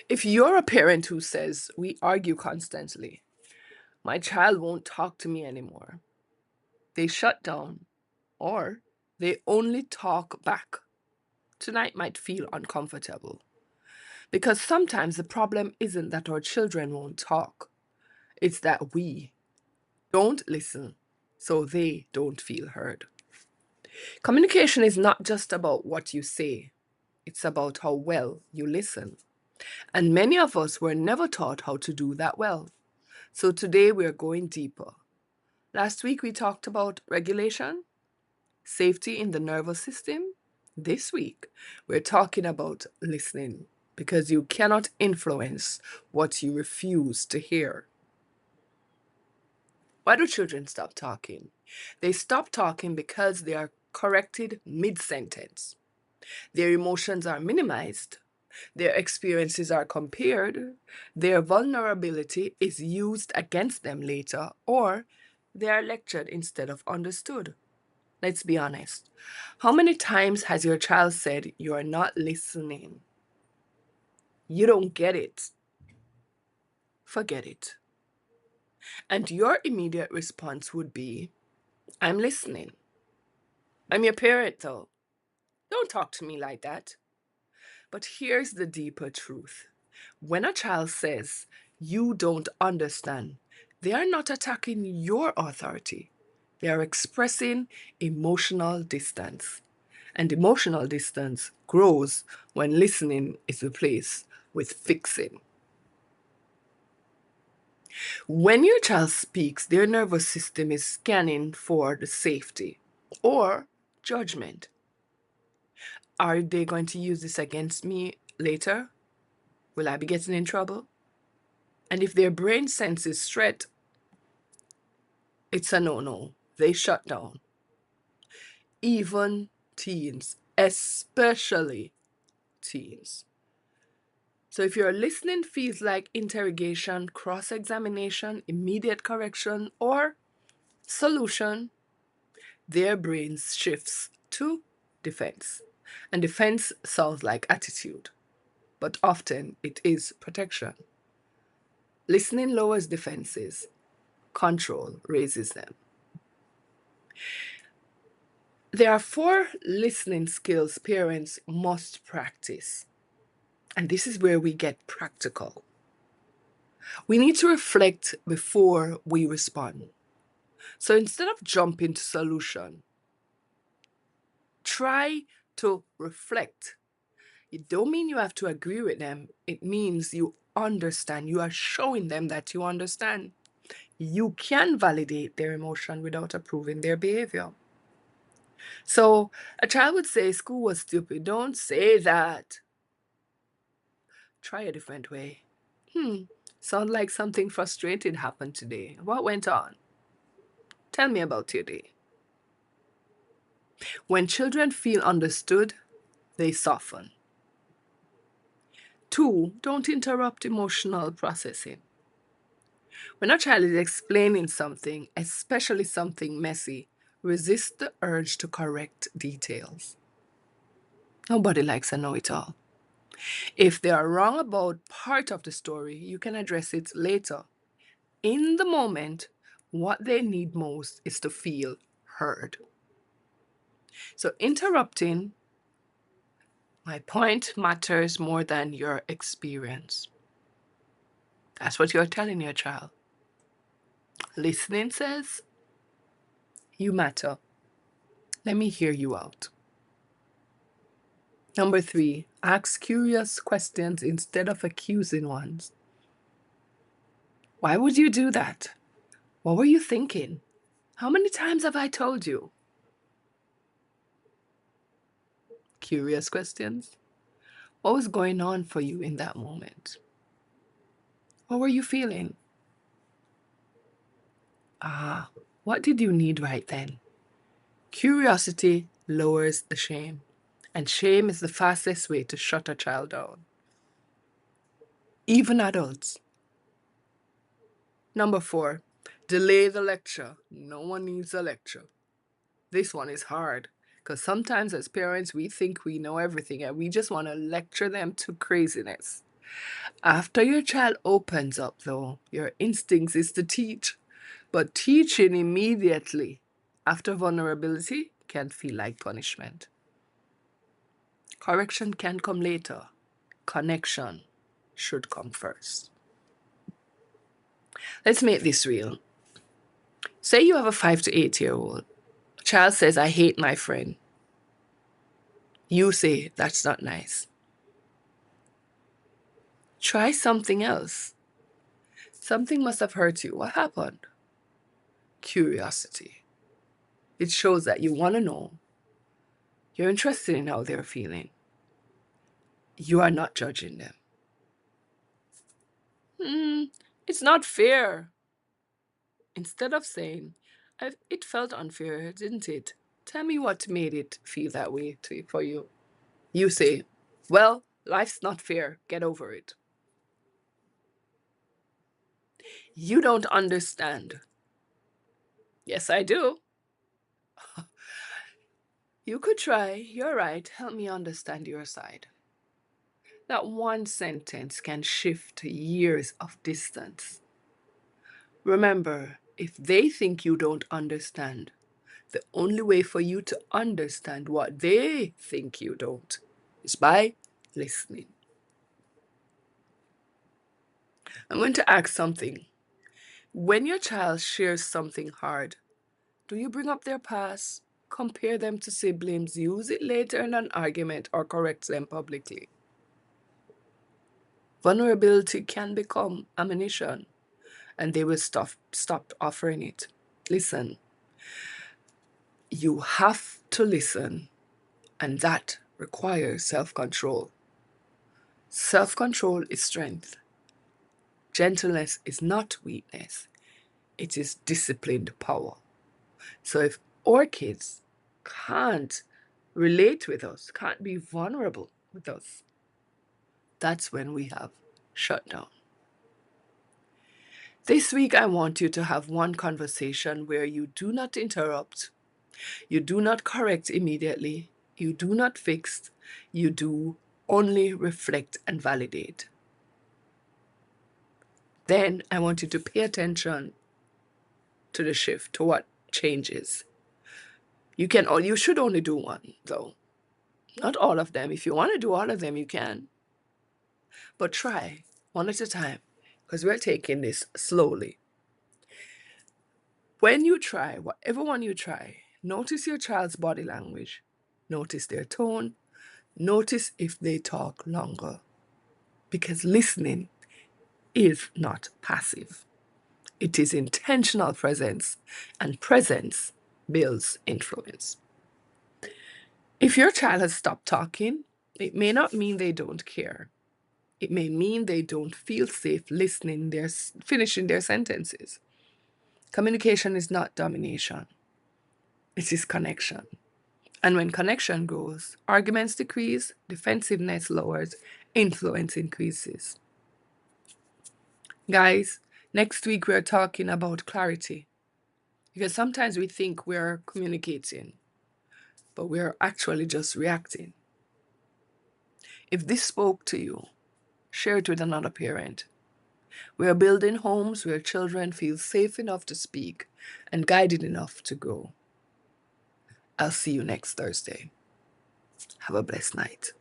If you're a parent who says, "We argue constantly, my child won't talk to me anymore," they shut down, or they only talk back, tonight might feel uncomfortable. Because sometimes the problem isn't that our children won't talk, it's that we don't listen, so they don't feel heard. Communication is not just about what you say, it's about how well you listen. And many of us were never taught how to do that well. So today we're going deeper. Last week we talked about regulation, safety in the nervous system. This week we're talking about listening because you cannot influence what you refuse to hear. Why do children stop talking? They stop talking because they are corrected mid sentence. Their emotions are minimized. Their experiences are compared. Their vulnerability is used against them later, or they are lectured instead of understood. Let's be honest. How many times has your child said, "You are not listening? You don't get it"? Forget it. And your immediate response would be, "I'm listening. I'm your parent, though. Don't talk to me like that." But here's the deeper truth. When a child says, "You don't understand," they are not attacking your authority. They are expressing emotional distance. And emotional distance grows when listening is replaced with fixing. When your child speaks, their nervous system is scanning for the safety or judgment. Are they going to use this against me later? Will I be getting in trouble? And if their brain senses threat, it's a no-no. They shut down. Even teens, especially teens. So if your listening feels like interrogation, cross-examination, immediate correction, or solution, their brains shifts to defense. And defense sounds like attitude, but often it is protection. Listening lowers defenses, control raises them. There are four listening skills parents must practice. And this is where we get practical. We need to reflect before we respond. So instead of jumping to solution, try to reflect. It don't mean you have to agree with them. It means you understand. You are showing them that you understand. You can validate their emotion without approving their behavior. So a child would say school was stupid. Don't say that. Try a different way. Sound like something frustrating happened today. What went on? Tell me about your day. When children feel understood, they soften. 2, don't interrupt emotional processing. When a child is explaining something, especially something messy, resist the urge to correct details. Nobody likes a know-it-all. If they are wrong about part of the story, you can address it later. In the moment, what they need most is to feel heard. So interrupting, "My point matters more than your experience." That's what you're telling your child. Listening says, "You matter. Let me hear you out." Number 3, ask curious questions instead of accusing ones. Why would you do that? What were you thinking? How many times have I told you? Curious questions. What was going on for you in that moment? What were you feeling? What did you need right then? Curiosity lowers the shame, and shame is the fastest way to shut a child down. Even adults. Number 4, delay the lecture. No one needs a lecture. This one is hard because sometimes as parents we think we know everything and we just want to lecture them to craziness. After your child opens up, though, your instincts is to teach. But teaching immediately after vulnerability can feel like punishment. Correction can come later. Connection should come first. Let's make this real. Say you have a 5 to 8-year-old. Child says, I hate my friend. You say, that's not nice. Try something else. Something must have hurt you. What happened? Curiosity. It shows that you want to know. You're interested in how they're feeling. You are not judging them. It's not fair. Instead of saying, it felt unfair, didn't it? Tell me what made it feel that way for you. You say, well, life's not fair. Get over it. You don't understand. Yes, I do. You could try. You're right. Help me understand your side. That one sentence can shift years of distance. Remember, if they think you don't understand, the only way for you to understand what they think you don't is by listening. I'm going to ask something. When your child shares something hard, do you bring up their past, compare them to siblings, use it later in an argument, or correct them publicly? Vulnerability can become ammunition, and they will stop offering it. Listen. You have to listen, and that requires self-control. Self-control is strength. Gentleness is not weakness. It is disciplined power. So if our kids can't relate with us, can't be vulnerable with us, that's when we have shut down. This week, I want you to have one conversation where you do not interrupt, you do not correct immediately, you do not fix, you do only reflect and validate. Then I want you to pay attention to the shift, to what changes. You should only do one, though. Not all of them. If you want to do all of them, you can. But try one at a time, because we're taking this slowly. When you try, whatever one you try, notice your child's body language. Notice their tone. Notice if they talk longer. Because listening is not passive. It is intentional presence, and presence builds influence. If your child has stopped talking, it may not mean they don't care. It may mean they don't feel safe finishing their sentences. Communication is not domination. It is connection. And when connection grows, arguments decrease, defensiveness lowers, influence increases. Guys, next week we're talking about clarity. Because sometimes we think we're communicating, but we're actually just reacting. If this spoke to you, share it with another parent. We are building homes where children feel safe enough to speak and guided enough to grow. I'll see you next Thursday. Have a blessed night.